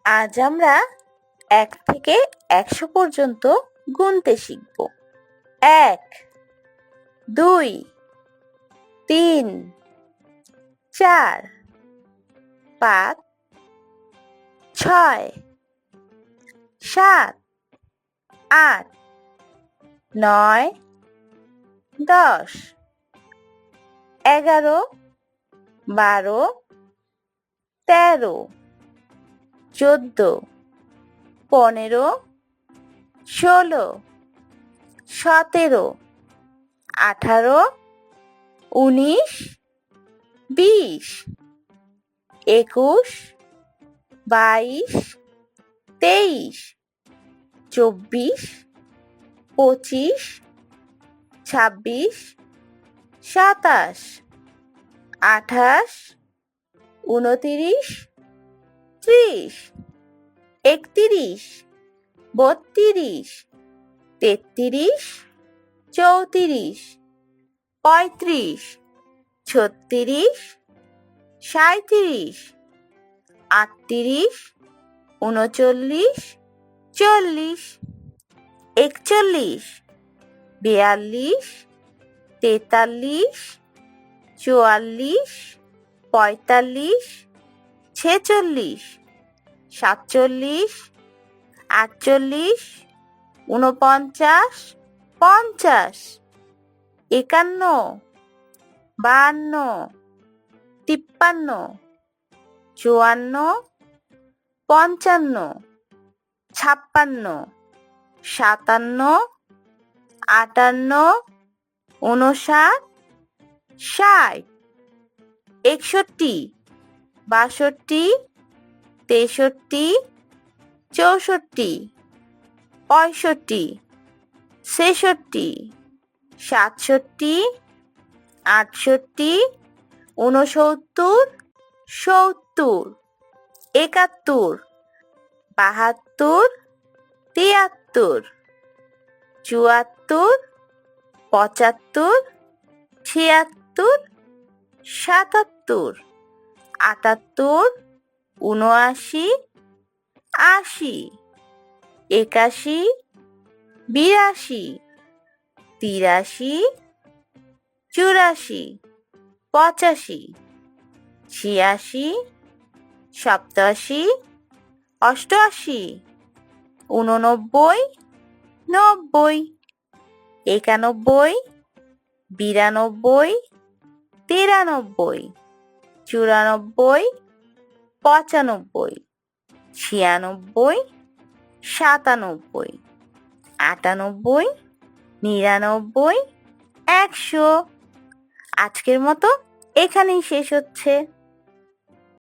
আজ আমরা ১ থেকে ১০০ পর্যন্ত গুনতে শিখব। ১, ২, ৩, ৪, ৫, ৬, ৭, ৮, ৯, ১০, ১১, ১২, ১৩, ১৪, ১৫, ১৬, ১৭, ১৮, ১৯, ২০, ২১, ২২, ২৩, ২৪, ২৫, ২৬, ২৭, ২৮, ২৯, ৩০, ৩১, ৩২, ৩৩, ৩৪, ৩৫, ৩৬, ৩৭, ৩৮, ৩৯, ৪০, ৪১, ৪২, ৪৩, ৪৪, ৪৫, ৪৬, ৪৭, ৪৮, ৪৯, ৫০, ৫১, ৫২, ৫৩, ৫৪, ৫৫, ৫৬, ৫৭, ৫৮, ৫৯, ৬০, ৬১, ৬২, ৬৩, ৬৪, ৬৫, ৬৬, ৬৭, ৬৮, ৬৯, ৭০, ৭১, ৭২, ৭৩, ৭৪, ৭৫, ৭৬, ৭৭, ৭৮, ৭৯, ৮০, ৮১, ৮২, ৮৩, ৮৪, ৮৫, ৮৬, ৮৭, ৮৮, ৮৯, ৯০, ৯১, ৯২, ৯৩, ৯৪, ৯৫, ৯৬, ৯৭, ৯৮, ৯৯, ১০০। আজকের মতো এখানেই শেষ হচ্ছে।